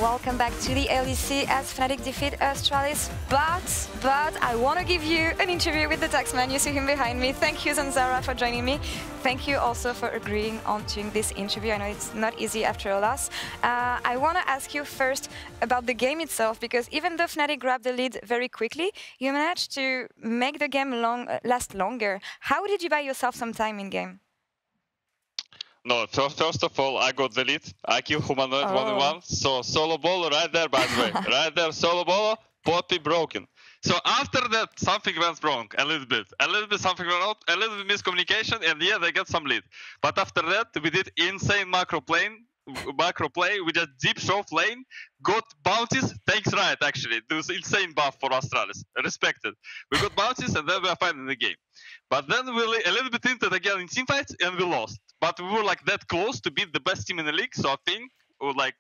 welcome back to the LEC as Fnatic defeat Astralis. But I want to give you an interview with the Taxman. You see him behind me. Thank you, Zanzara, for joining me. Thank you also for agreeing on doing this interview. I know it's not easy after a loss. I want to ask you first about the game itself, because even though Fnatic grabbed the lead very quickly, you managed to make the game last longer. How did you buy yourself some time in game? No, first of all, I got the lead. I killed Humanoid 1v1. So solo ball right there, by the way. Right there, solo ball, Poppy broken. So after that, something went wrong a little bit. Something went out, a little bit miscommunication, and yeah, they got some lead. But after that, we did insane macro play. We just deep shove lane, got bounties. Thanks, Riot, actually. It was insane buff for Astralis. Respected. We got bounties, and then we are fine in the game. But then we a little bit into it again in teamfights, and we lost. But we were like that close to beat the best team in the league, so I think like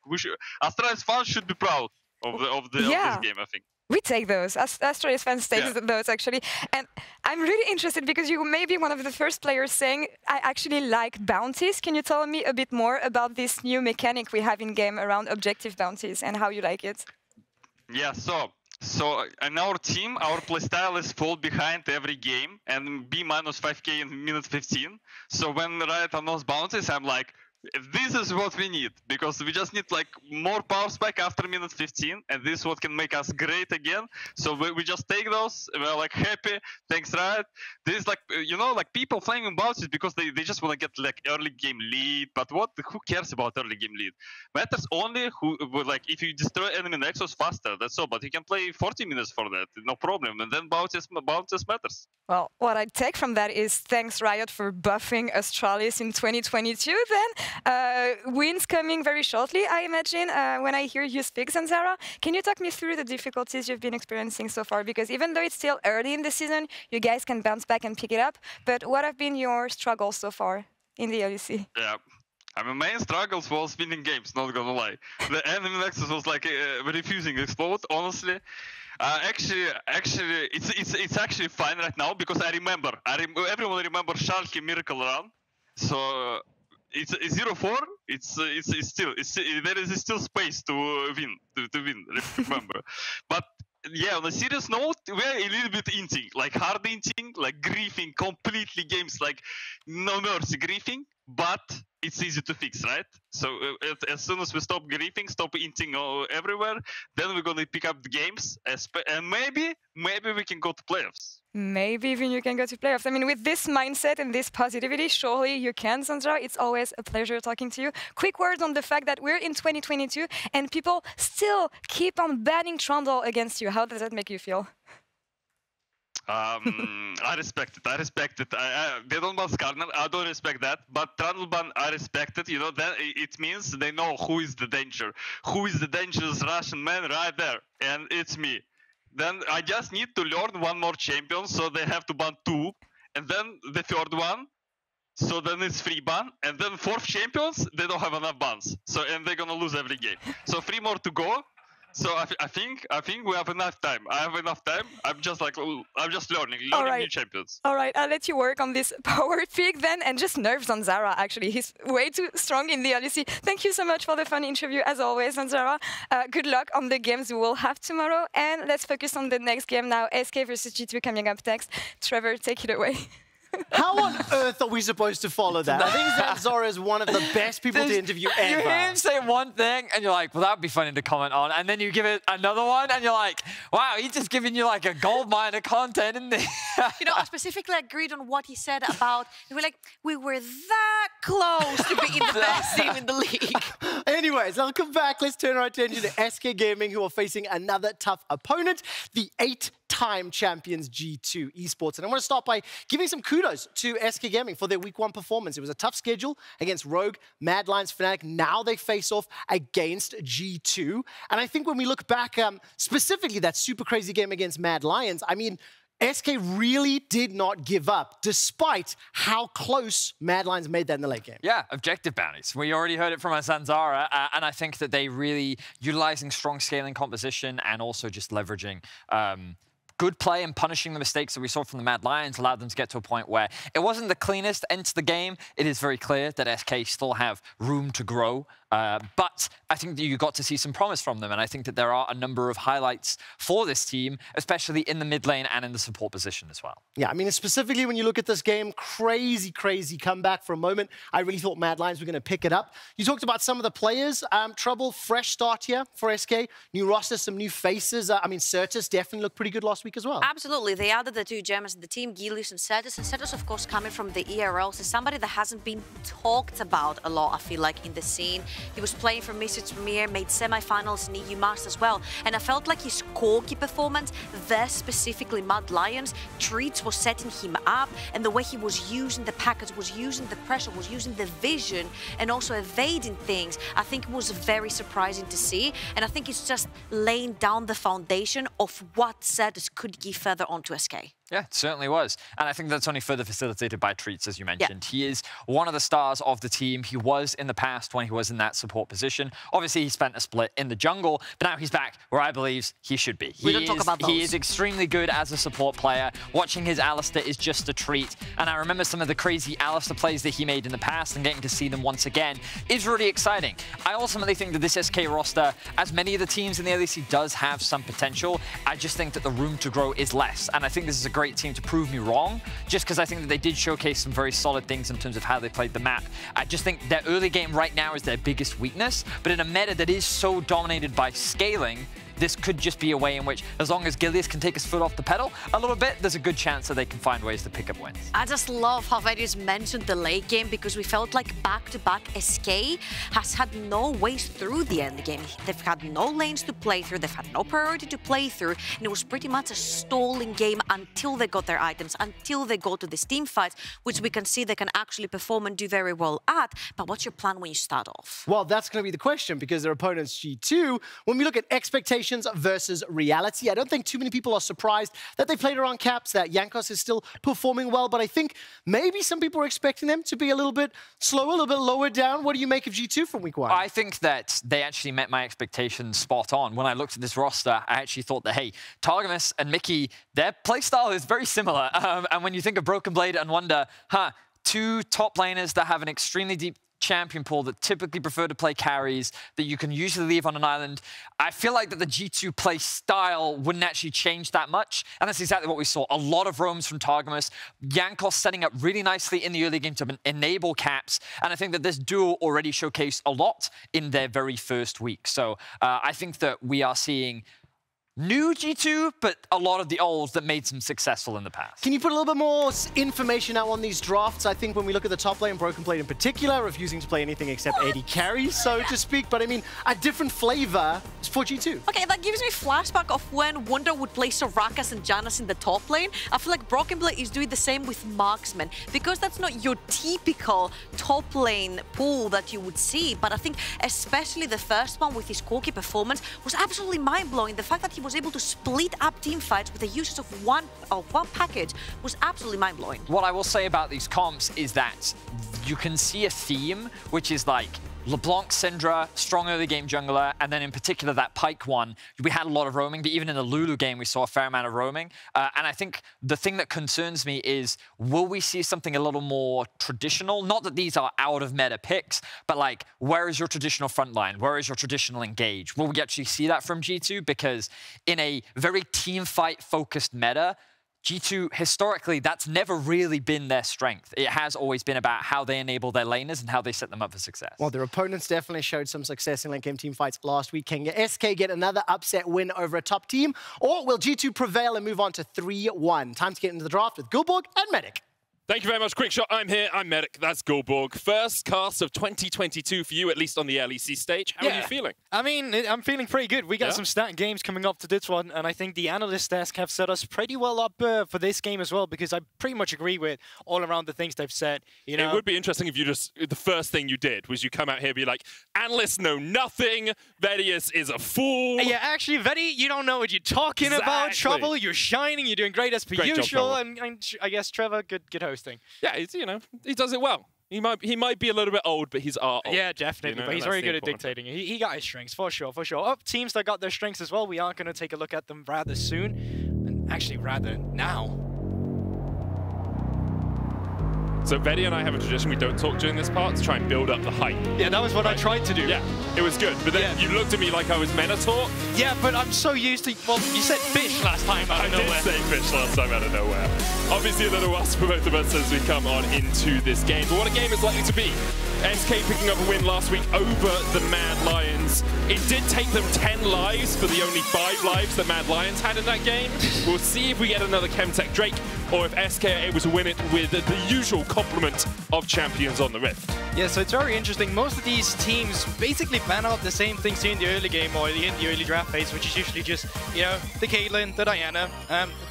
Astralis fans should be proud of this game. I think we take those. Astralis fans take those actually, and I'm really interested because you may be one of the first players saying I actually like bounties. Can you tell me a bit more about this new mechanic we have in game around objective bounties and how you like it? Yeah, so in our team, our playstyle is fall behind every game and be minus 5k in minute 15. So when Riot announced bounties, I'm like, this is what we need, because we just need like more power spike after minute 15, and this is what can make us great again. So we just take those, we're like happy, thanks Riot. This is like, you know, like people playing in bounties because they just want to get like early game lead, but who cares about early game lead? Matters only like if you destroy enemy nexus faster, that's all, but you can play 40 minutes for that, no problem, and then bounties matters. Well, what I take from that is thanks Riot for buffing Astralis in 2022 then. Wins coming very shortly, I imagine, when I hear you speak, Zanzara. Can you talk me through the difficulties you've been experiencing so far? Because even though it's still early in the season, you guys can bounce back and pick it up. But what have been your struggles so far in the LEC? Yeah. I mean, main struggles was winning games, not gonna lie. The enemy nexus was like refusing to explode, honestly. Actually, it's actually fine right now because I remember. Everyone remembers Schalke Miracle Run. So it's 0-4. There is still space to win. Remember, but yeah. On a serious note, we're a little bit inting, like hard inting, like griefing completely games, like no mercy griefing. But it's easy to fix, right? So as soon as we stop griefing, stop inting everywhere, then we're gonna pick up the games, and maybe we can go to playoffs. Maybe even you can go to playoffs. I mean, with this mindset and this positivity, surely you can, Zanzara. It's always a pleasure talking to you. Quick words on the fact that we're in 2022 and people still keep on banning Trundle against you. How does that make you feel? I respect it. They don't ban Skarner. I don't respect that. But Trundle ban, I respect it. You know, that it means they know who is the danger. Who is the dangerous Russian man right there? And it's me. Then I just need to learn one more champion, so they have to ban 2. And then the third one, so then it's 3 ban. And then 4th champions, they don't have enough bans. So, and they're gonna lose every game. So 3 more to go. So I think we have enough time. I have enough time. I'm just learning new champions. All right, I'll let you work on this power pick then, and just nerf Zanzara. Actually, he's way too strong in the LEC. Thank you so much for the fun interview as always, Zanzara. Good luck on the games we will have tomorrow, and let's focus on the next game now. SK versus G2 coming up next. Trevor, take it away. How on earth are we supposed to follow that? I think Zanzara is one of the best people to interview ever. You hear him say one thing, and you're like, well, that would be funny to comment on. And then you give it another one, and you're like, wow, he's just giving you like a gold mine of content, isn't he? You know, I specifically agreed on what he said about, we were that close to being the best team in the league. Anyways, welcome back. Let's turn our attention to SK Gaming, who are facing another tough opponent, the 8-time champions G2 Esports. And I want to start by giving some kudos to SK Gaming for their week 1 performance. It was a tough schedule against Rogue, Mad Lions, Fnatic. Now they face off against G2. And I think when we look back, specifically that super crazy game against Mad Lions, I mean, SK really did not give up, despite how close Mad Lions made that in the late game. Yeah, objective bounties. We already heard it from Zanzara, and I think that they really utilizing strong scaling composition and also just leveraging good play and punishing the mistakes that we saw from the Mad Lions allowed them to get to a point where it wasn't the cleanest end to the game. It is very clear that SK still have room to grow. But I think that you got to see some promise from them. And I think that there are a number of highlights for this team, especially in the mid lane and in the support position as well. Yeah, I mean, specifically when you look at this game, crazy comeback for a moment. I really thought Mad Lions were going to pick it up. You talked about some of the players. Trouble, fresh start here for SK. New roster, some new faces. I mean, Certus definitely looked pretty good last week as well. Absolutely. They added the two Germans in the team, Gilius and Certus. And Certus, of course, coming from the ERL, so somebody that hasn't been talked about a lot, I feel like, in the scene. He was playing for Misfits Premier, made semi-finals in EU Masters as well. And I felt like his Corki performance, there specifically Mad Lions, Treats was setting him up. And the way he was using the package, was using the pressure, was using the vision, and also evading things, I think was very surprising to see. And I think it's just laying down the foundation of what Certus could give further on to SK. Yeah, it certainly was. And I think that's only further facilitated by Treats, as you mentioned. Yeah. He is one of the stars of the team. He was in the past when he was in that support position. Obviously, he spent a split in the jungle, but now he's back where I believe he should be. We don't talk about those. He is extremely good as a support player. Watching his Alistar is just a treat. And I remember some of the crazy Alistar plays that he made in the past, and getting to see them once again is really exciting. I ultimately think that this SK roster, as many of the teams in the LEC, does have some potential. I just think that the room to grow is less. And I think this is a great team to prove me wrong, just because I think that they did showcase some very solid things in terms of how they played the map. I just think their early game right now is their biggest weakness, but in a meta that is so dominated by scaling, this could just be a way in which, as long as Gilius can take his foot off the pedal a little bit, there's a good chance that they can find ways to pick up wins. I just love how Varius mentioned the late game, because we felt like back-to-back SK has had no ways through the end game. They've had no lanes to play through, they've had no priority to play through, and it was pretty much a stalling game until they got their items, until they go to these team fights, which we can see they can actually perform and do very well at. But what's your plan when you start off? Well, that's going to be the question, because their opponent's G2. When we look at expectations versus reality, I don't think too many people are surprised that they played around caps, that Jankos is still performing well, but I think maybe some people are expecting them to be a little bit slower, a little bit lower down. What do you make of G2 from week one? I think that they actually met my expectations spot on. When I looked at this roster, I actually thought that, hey, Targamas and Mickey, their playstyle is very similar. And when you think of Broken Blade and Wonder, two top laners that have an extremely deep champion pool that typically prefer to play carries that you can usually leave on an island, I feel like that the G2 play style wouldn't actually change that much. And that's exactly what we saw. A lot of roams from Targamas, Jankos setting up really nicely in the early game to enable caps. And I think that this duo already showcased a lot in their very first week. So I think that we are seeing new G2, but a lot of the olds that made them successful in the past. Can you put a little bit more information out on these drafts? I think when we look at the top lane, Broken Blade in particular, refusing to play anything except AD carry, so to speak. But I mean, a different flavor for G2. Okay, that gives me flashback of when Wonder would play Sorakas and Janus in the top lane. I feel like Broken Blade is doing the same with Marksman, because that's not your typical top lane pool that you would see. But I think especially the first one with his Corki performance was absolutely mind-blowing. The fact that he was able to split up team fights with the usage of one package was absolutely mind-blowing. What I will say about these comps is that you can see a theme, which is like LeBlanc, Syndra, strong early game jungler, and then in particular that Pyke one, we had a lot of roaming, but even in the Lulu game, we saw a fair amount of roaming. And I think the thing that concerns me is, will we see something a little more traditional? Not that these are out of meta picks, but like, where is your traditional frontline? Where is your traditional engage? Will we actually see that from G2? Because in a very team fight focused meta, G2, historically, that's never really been their strength. It has always been about how they enable their laners and how they set them up for success. Well, their opponents definitely showed some success in late game team fights last week. Can SK get another upset win over a top team? Or will G2 prevail and move on to 3-1? Time to get into the draft with Gulborg and Medic. Thank you very much, Quickshot. I'm here, I'm Medic, that's Gulborg. First cast of 2022 for you, at least on the LEC stage. How are you feeling? I mean, I'm feeling pretty good. We got some stat games coming up to this one, and I think the analyst desk have set us pretty well up for this game as well, because I pretty much agree with all around the things they've said. You know? It would be interesting if you just, the first thing you did was you come out here and be like, analysts know nothing, Varius is a fool. Yeah, actually, Vedi, you don't know what you're talking about. Trouble, you're shining, you're doing great as per usual, and I guess Trevor, good hosting. Yeah, it's, you know, he does it well. He might be a little bit old, but he's old. Yeah, definitely. You know, but he's very good at dictating. He got his strengths, for sure, for sure. Teams that got their strengths as well, we are going to take a look at them rather soon. actually rather now. So Vedi and I have a tradition, we don't talk during this part to try and build up the hype. Yeah, that was what I tried to do. Yeah, it was good. But then you looked at me like I was Minotaur. Yeah, but I'm so used to, well, you said fish last time out of nowhere. I did say fish last time out of nowhere. Obviously a little rust for both of us as we come on into this game. But what a game is likely to be. SK picking up a win last week over the Mad Lions. It did take them 10 lives for the only 5 lives that Mad Lions had in that game. We'll see if we get another Chemtech Drake or if SK are able to win it with the usual complement of champions on the Rift. Yeah, so it's very interesting. Most of these teams basically ban out the same things in the early game or in the early draft phase, which is usually just, you know, the Caitlyn, the Diana,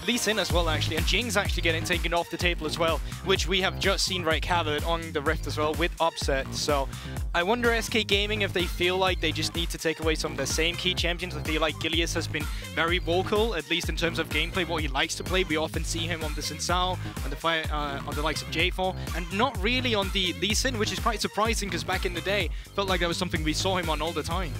Lee Sin as well, actually, and Jing's actually getting taken off the table as well, which we have just seen wreak havoc on the Rift as well with Upset. So I wonder SK Gaming if they feel like they just need to take away some of the same key champions. I feel like Gilius has been very vocal, at least in terms of gameplay, what he likes to play. We often see him on the Xin Zhao, on the likes of J4, and not really on the Lee Sin, which is quite surprising because back in the day, felt like that was something we saw him on all the time.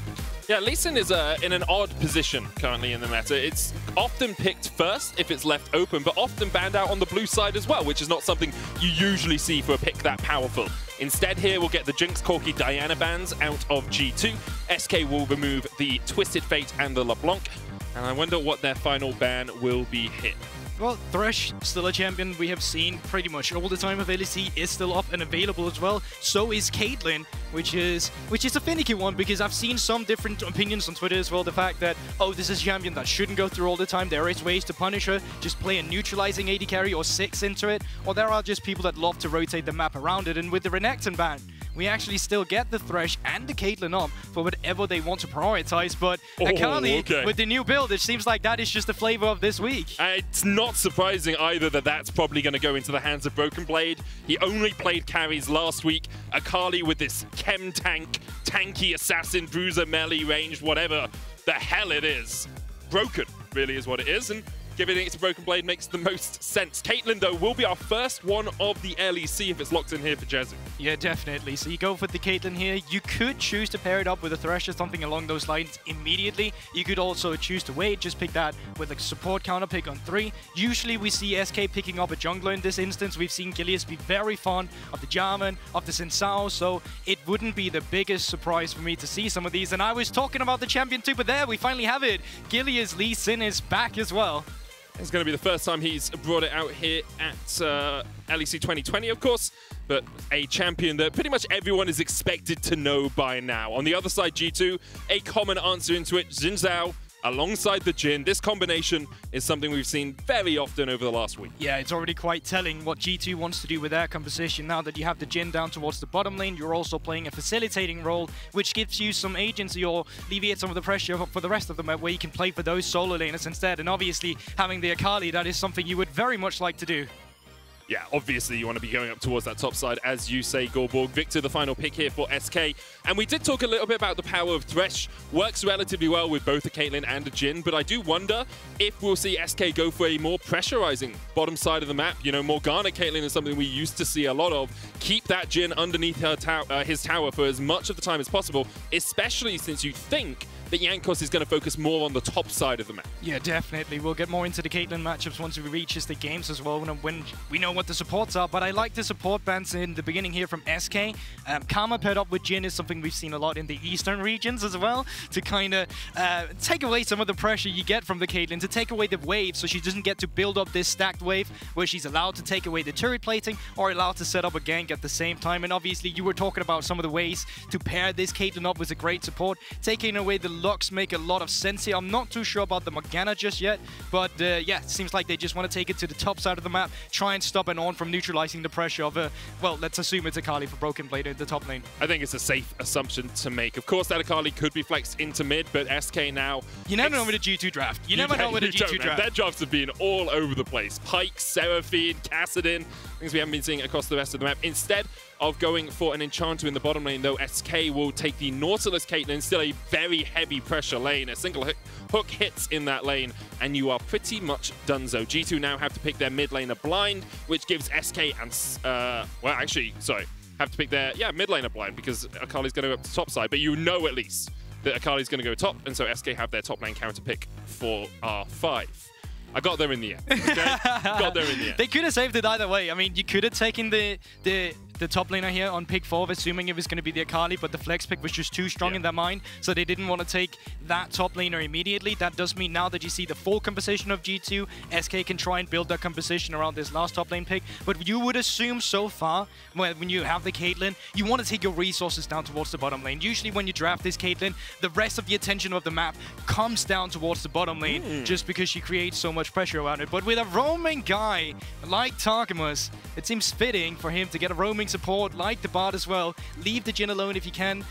Yeah, Lee Sin is in an odd position currently in the meta. It's often picked first if it's left open, but often banned out on the blue side as well, which is not something you usually see for a pick that powerful. Instead here, we'll get the Jinx, Corki, Diana bans out of G2. SK will remove the Twisted Fate and the LeBlanc, and I wonder what their final ban will be hit. Well, Thresh, still a champion we have seen pretty much all the time of LEC, is still up and available as well. So is Caitlyn, which is a finicky one because I've seen some different opinions on Twitter as well. The fact that, oh, this is a champion that shouldn't go through all the time. There is ways to punish her. Just play a neutralizing AD carry or 6 into it. Or there are just people that love to rotate the map around it. And with the Renekton ban, we actually still get the Thresh and the Caitlyn up for whatever they want to prioritize. But Akali, with the new build, it seems like that is just the flavor of this week. It's not surprising either that that's probably going to go into the hands of Broken Blade. He only played carries last week. Akali with this chem tank, tanky assassin, bruiser, melee, ranged, whatever the hell it is. Broken really is what it is, and giving it to Broken Blade makes the most sense. Caitlyn, though, will be our first one of the LEC if it's locked in here for Jezu. Yeah, definitely. So you go for the Caitlyn here. You could choose to pair it up with a Thresh or something along those lines immediately. You could also choose to wait, just pick that with a support counter pick on 3. Usually we see SK picking up a jungler in this instance. We've seen Gilius be very fond of the Jarvan, of the Xin Zhao, so it wouldn't be the biggest surprise for me to see some of these. And I was talking about the champion too, but there we finally have it. Gilius Lee Sin is back as well. It's going to be the first time he's brought it out here at LEC 2020, of course, but a champion that pretty much everyone is expected to know by now. On the other side, G2, a common answer into it, Xin Zhao alongside the Jhin. This combination is something we've seen very often over the last week. Yeah, it's already quite telling what G2 wants to do with their composition. Now that you have the Jhin down towards the bottom lane, you're also playing a facilitating role, which gives you some agency or alleviates some of the pressure for the rest of the map, where you can play for those solo laners instead. And obviously, having the Akali, that is something you would very much like to do. Yeah, obviously you want to be going up towards that top side, as you say, Gorborg. Victor, the final pick here for SK. And we did talk a little bit about the power of Thresh. Works relatively well with both a Caitlyn and a Jhin, but I do wonder if we'll see SK go for a more pressurizing bottom side of the map. You know, Morgana Caitlyn is something we used to see a lot of. Keep that Jhin underneath her his tower for as much of the time as possible, especially since you think that Jankos is going to focus more on the top side of the map. Yeah, definitely. We'll get more into the Caitlyn matchups once we reach the games as well, when we know what the supports are. But I like the support bans in the beginning here from SK. Karma paired up with Jhin is something we've seen a lot in the eastern regions as well, to kind of take away some of the pressure you get from the Caitlyn, to take away the wave so she doesn't get to build up this stacked wave where she's allowed to take away the turret plating or allowed to set up a gank at the same time. And obviously you were talking about some of the ways to pair this Caitlyn up with a great support. Taking away the Lux make a lot of sense here. I'm not too sure about the Morgana just yet, but yeah, it seems like they just want to take it to the top side of the map, try and stop an On from neutralizing the pressure of well, let's assume it's Akali for Broken Blade in the top lane. I think it's a safe assumption to make. Of course, that Akali could be flexed into mid, but SK now... You never know with a G2 draft. You never know with a G2 draft. Their drafts have been all over the place. Pyke, Seraphine, Kassadin, things we haven't been seeing across the rest of the map. Instead of going for an Enchanter in the bottom lane, though, SK will take the Nautilus Caitlyn, still a very heavy pressure lane. A single hook hits in that lane, and you are pretty much donezo. G2 now have to pick their mid laner blind, which gives SK and... well, actually, sorry. Have to pick their, mid laner blind, because Akali's going to go up to top side, but you know at least that Akali's going to go top, and so SK have their top lane counter pick for R5. I got there in the end. Okay? Got there in the end. They could have saved it either way. I mean, you could have taken the top laner here on pick 4, assuming it was going to be the Akali, but the flex pick was just too strong in their mind, so they didn't want to take that top laner immediately. That does mean now that you see the full composition of G2, SK can try and build their composition around this last top lane pick, but you would assume so far, when you have the Caitlyn, you want to take your resources down towards the bottom lane. Usually when you draft this Caitlyn, the rest of the attention of the map comes down towards the bottom lane, just because she creates so much pressure around it. But with a roaming guy like Targamas, it seems fitting for him to get a roaming support like the Bard as well. Leave the Jhin alone if you can,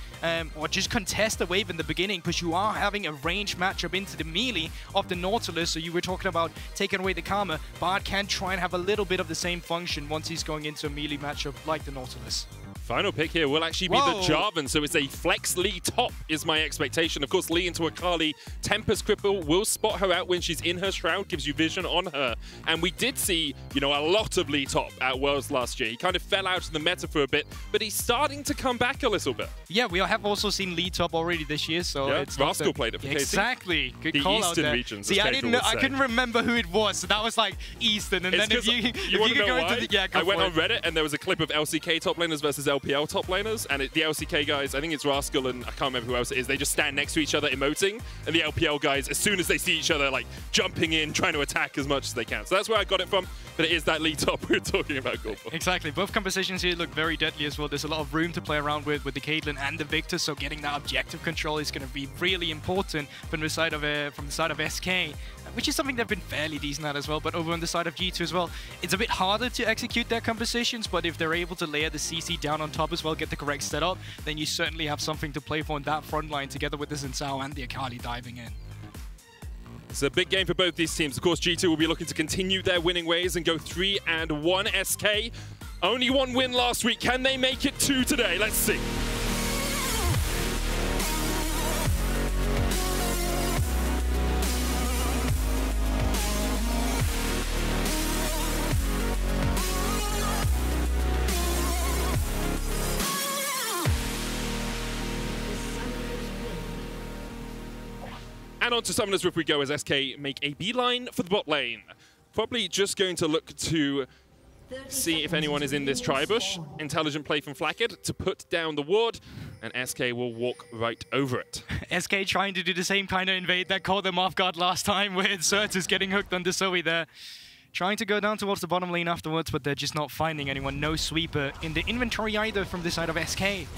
or just contest the wave in the beginning, because you are having a range matchup into the melee of the Nautilus. So you were talking about taking away the Karma. Bard can try and have a little bit of the same function once he's going into a melee matchup like the Nautilus. Final pick here will actually be the Jarvan, so it's a flex Lee top is my expectation. Of course, Lee into Akali. Tempest Cripple will spot her out when she's in her shroud, gives you vision on her. And we did see, you know, a lot of Lee top at Worlds last year. He kind of fell out of the meta for a bit, but he's starting to come back a little bit. Yeah, we have also seen Lee top already this year, so yeah, it's Rascal played it for KC. Exactly. Good the call Eastern out there. regions. See, I didn't know, I couldn't remember who it was, so that was like Eastern. And it's then if you want to could know go why? into the I went on Reddit and there was a clip of LCK top laners versus LPL top laners, and the LCK guys, I think it's Rascal and I can't remember who else it is, they just stand next to each other emoting, and the LPL guys, as soon as they see each other, like jumping in, trying to attack as much as they can. So that's where I got it from, but it is that Lee top we're talking about, Gorpo. Exactly. Both compositions here look very deadly as well. There's a lot of room to play around with the Caitlyn and the Victor, so getting that objective control is going to be really important from the side of SK, which is something they've been fairly decent at as well. But over on the side of G2 as well, it's a bit harder to execute their compositions, but if they're able to layer the CC down on top as well, get the correct setup, then you certainly have something to play for in that front line together with the Xin Zhao and the Akali diving in. It's a big game for both these teams. Of course, G2 will be looking to continue their winning ways and go 3-1. SK, only one win last week. Can they make it 2 today? Let's see. And on to Summoners Rift we go as SK make a beeline for the bot lane. Probably just going to look to see if anyone is in this tri-bush. Intelligent play from Flakked to put down the ward, and SK will walk right over it. SK trying to do the same kind of invade that caught them off guard last time with Certus getting hooked on Zoe there. Trying to go down towards the bottom lane afterwards, but they're just not finding anyone. No sweeper in the inventory either from the side of SK.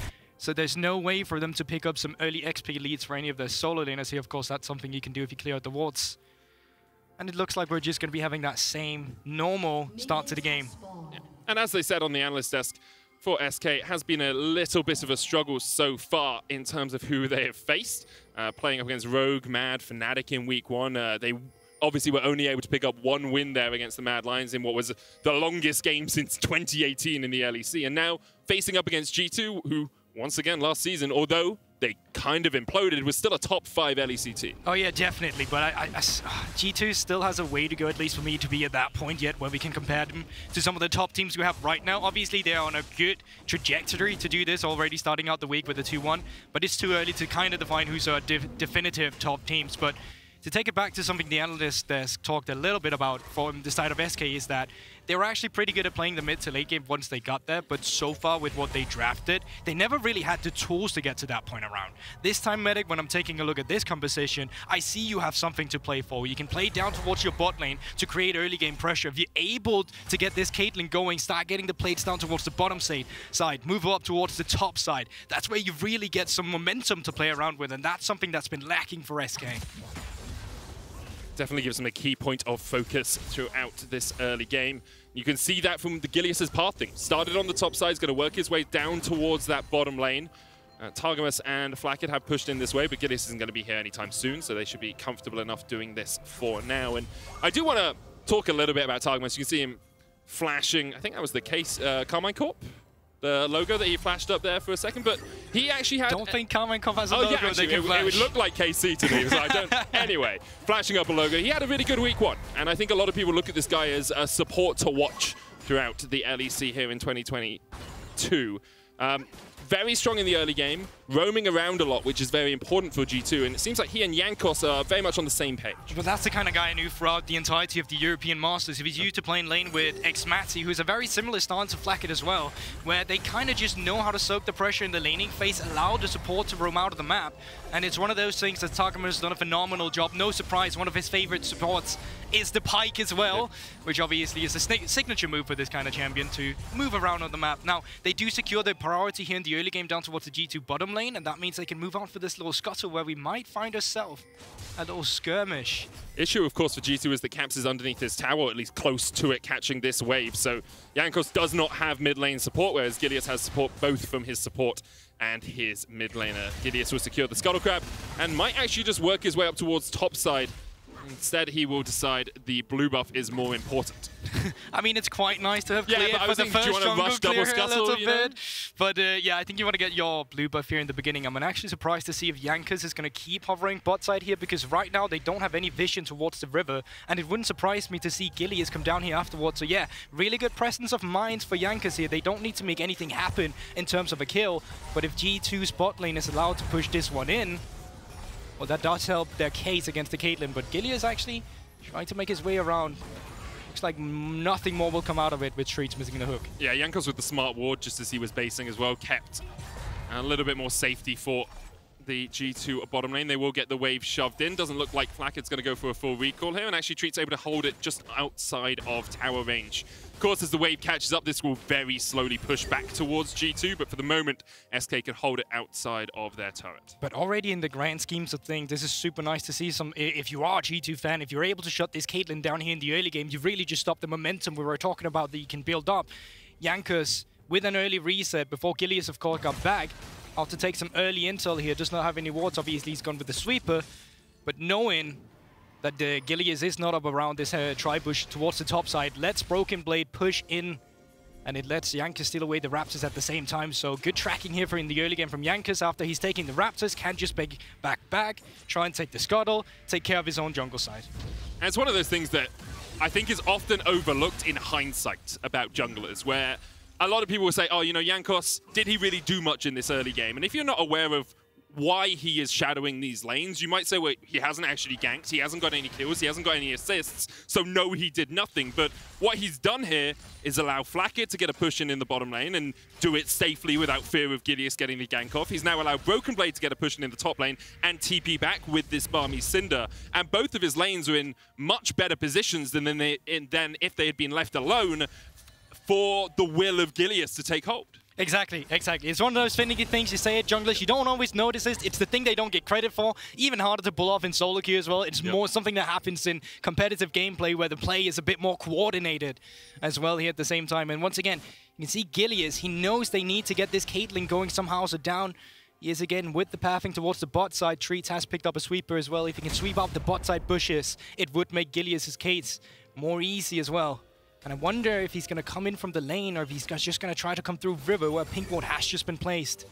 So there's no way for them to pick up some early XP leads for any of their solo laners here. Of course, that's something you can do if you clear out the wards. And it looks like we're just going to be having that same normal start to the game. Yeah. And as they said on the analyst desk, for SK, it has been a little bit of a struggle so far in terms of who they have faced. Playing up against Rogue, Mad, Fnatic in week 1. They obviously were only able to pick up 1 win there against the Mad Lions in what was the longest game since 2018 in the LEC. And now facing up against G2, who once again last season, although they kind of imploded, was still a top 5 LEC team. Oh yeah, definitely, but G2 still has a way to go, at least for me, to be at that point yet where we can compare them to some of the top teams we have right now. Obviously, they are on a good trajectory to do this, already starting out the week with a 2-1, but it's too early to kind of define who's our definitive top teams. But to take it back to something the analyst desk talked a little bit about from the side of SK is that they were actually pretty good at playing the mid to late game once they got there, but so far with what they drafted, they never really had the tools to get to that point around. This time, Medic, when I'm taking a look at this composition, I see you have something to play for. You can play down towards your bot lane to create early game pressure. If you're able to get this Caitlyn going, start getting the plates down towards the bottom side, move up towards the top side, that's where you really get some momentum to play around with, and that's something that's been lacking for SK. Definitely gives them a key point of focus throughout this early game. You can see that from the Gilius's pathing. Started on the top side, is going to work his way down towards that bottom lane. Targamas and Flakked have pushed in this way, but Gilius isn't going to be here anytime soon, so they should be comfortable enough doing this for now. And I do want to talk a little bit about Targamas. You can see him flashing, I think that was the case, Carmine Corp? The logo that he flashed up there for a second, but he actually had... Don't think Carmine Corp has a logo actually, they can flash. It would look like KC to me, so I don't... Anyway, flashing up a logo. He had a really good week 1, and I think a lot of people look at this guy as a support to watch throughout the LEC here in 2022. Very strong in the early game, roaming around a lot, which is very important for G2. And it seems like he and Jankos are very much on the same page. But that's the kind of guy I knew throughout the entirety of the European Masters. If he's used to playing lane with Xmati, who's a very similar stance to Flakked as well, where they kind of just know how to soak the pressure in the laning phase, allow the support to roam out of the map. And it's one of those things that Takuma has done a phenomenal job. No surprise, one of his favorite supports is the Pyke as well, which obviously is a signature move for this kind of champion to move around on the map. Now, they do secure their priority here in the early game down towards the G2 bottom lane, and that means they can move on for this little scuttle where we might find ourselves a little skirmish. Issue, of course, for G2 is that Caps is underneath this tower, or at least close to it, catching this wave. So Jankos does not have mid lane support, whereas Gilius has support both from his support and his mid laner. Gilius will secure the Scuttle Crab and might actually just work his way up towards top side. Instead, he will decide the blue buff is more important. I mean, it's quite nice to have clear but I for was the thinking, first do you want to rush double scuttle, a little bit. But yeah, I think you want to get your blue buff here in the beginning. I'm actually surprised to see if Jankos is going to keep hovering bot side here, because right now they don't have any vision towards the river, and it wouldn't surprise me to see Gilius come down here afterwards. So yeah, really good presence of mind for Jankos here. They don't need to make anything happen in terms of a kill, but if G2's bot lane is allowed to push this one in, well, that does help their case against the Caitlyn, but Gilius actually trying to make his way around. Looks like nothing more will come out of it with Streets missing the hook. Yeah, Jankos with the smart ward, just as he was basing as well, kept a little bit more safety for the G2 bottom lane. They will get the wave shoved in. Doesn't look like Flakked's going to go for a full recall here, and actually Treat's able to hold it just outside of tower range. Of course, as the wave catches up, this will very slowly push back towards G2, but for the moment, SK can hold it outside of their turret. But already in the grand schemes of things, this is super nice to see some, if you are a G2 fan, if you're able to shut this Caitlyn down here in the early game, you've really just stopped the momentum we were talking about that you can build up. Jankos, with an early reset, before Gilius, of course, got back, out to take some early intel here, does not have any wards, obviously he's gone with the sweeper, but knowing that Gilius is not up around this tri-bush towards the top side, lets Broken Blade push in, and it lets Jankos steal away the Raptors at the same time. So good tracking here for in the early game from Jankos after he's taking the Raptors, can just back, try and take the Scuttle, take care of his own jungle side. And it's one of those things that I think is often overlooked in hindsight about junglers, where a lot of people will say, oh, you know, Jankos, did he really do much in this early game? And if you're not aware of why he is shadowing these lanes, you might say, well, he hasn't actually ganked, he hasn't got any kills, he hasn't got any assists, so no, he did nothing. But what he's done here is allow Flakked to get a push in the bottom lane and do it safely without fear of Gilius getting the gank off. He's now allowed Broken Blade to get a push in the top lane and TP back with this Barmy Cinder. And both of his lanes are in much better positions than if they had been left alone for the will of Gilius to take hold. Exactly. It's one of those finicky things you say at junglers, you don't always notice it. It's the thing they don't get credit for. Even harder to pull off in solo queue as well. It's more something that happens in competitive gameplay where the play is a bit more coordinated as well here at the same time. And once again, you can see Gilius, he knows they need to get this Caitlyn going somehow, so down he is again with the pathing towards the bot side. Treats has picked up a sweeper as well. If he can sweep out the bot side bushes, it would make Gilius' case more easy as well. And I wonder if he's going to come in from the lane or if he's just going to try to come through river where pink ward has just been placed.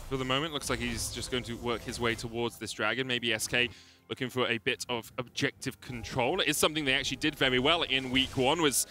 For the moment, looks like he's just going to work his way towards this dragon. Maybe SK looking for a bit of objective control. It is something they actually did very well in week one, was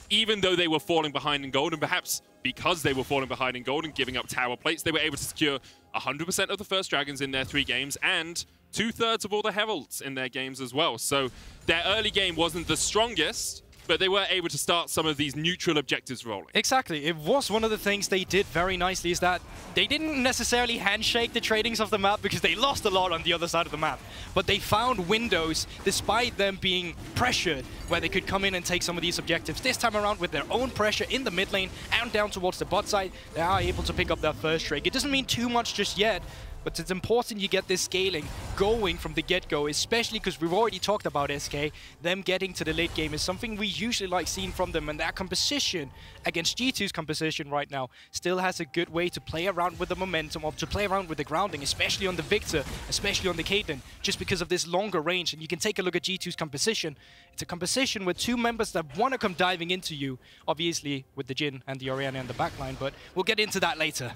even though they were falling behind in gold, and perhaps because they were falling behind in gold and giving up tower plates, they were able to secure 100% of the first dragons in their 3 games and 2/3 of all the heralds in their games as well. So their early game wasn't the strongest, but they were able to start some of these neutral objectives rolling. Exactly. It was one of the things they did very nicely, is that they didn't necessarily handshake the tradings of the map because they lost a lot on the other side of the map. But they found windows, despite them being pressured, where they could come in and take some of these objectives. This time around, with their own pressure in the mid lane and down towards the bot side, they are able to pick up that first trade. It doesn't mean too much just yet, but it's important you get this scaling going from the get-go, especially because we've already talked about SK. Them getting to the late game is something we usually like seeing from them, and that composition against G2's composition right now still has a good way to play around with the momentum, or to play around with the grounding, especially on the Victor, especially on the Caitlyn, just because of this longer range. And you can take a look at G2's composition. It's a composition with 2 members that want to come diving into you, obviously with the Jhin and the Orianna in the backline, but we'll get into that later.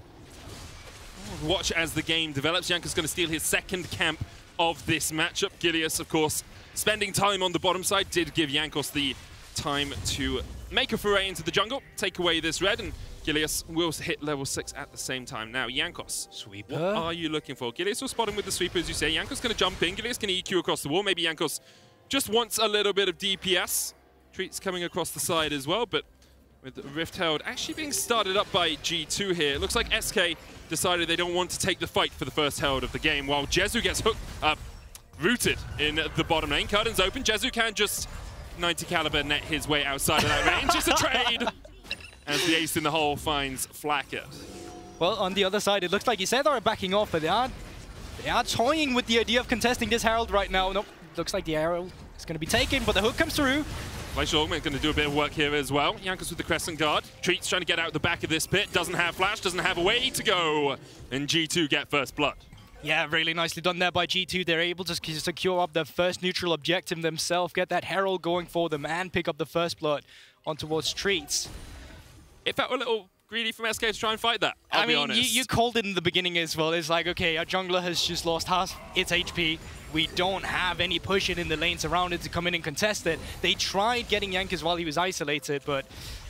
Watch as the game develops. Jankos going to steal his 2nd camp of this matchup. Gilius, of course, spending time on the bottom side, did give Jankos the time to make a foray into the jungle, take away this red, and Gilius will hit level 6 at the same time. Now, Jankos, Sweeper. what are you looking for? Gilius will spot him with the sweeper, as you say. Jankos going to jump in. Gilius can EQ across the wall. Maybe Jankos just wants a little bit of DPS. Treats coming across the side as well, but with Rift Herald actually being started up by G2 here. It looks like SK decided they don't want to take the fight for the first Herald of the game, while Jezu gets rooted in the bottom lane. Curtains open. Jezu can just 90 caliber net his way outside of that range. It's a trade! As the ace in the hole finds Flacker. Well, on the other side, it looks like Isetar are backing off, but they are toying with the idea of contesting this Herald right now. Nope, looks like the Herald is going to be taken, but the hook comes through. Glacial Augment going to do a bit of work here as well. Jankos with the Crescent Guard. Treats trying to get out the back of this pit. Doesn't have flash, doesn't have a way to go. And G2 get first blood. Yeah, really nicely done there by G2. They're able to secure up their first neutral objective themselves, get that Herald going for them, and pick up the first blood on towards Treats. It felt a little greedy from SK to try and fight that, I'll be honest. You called it in the beginning as well. It's like, okay, our jungler has just lost half its HP. We don't have any pushing in the lanes around it to come in and contest it. They tried getting Jankos while he was isolated, but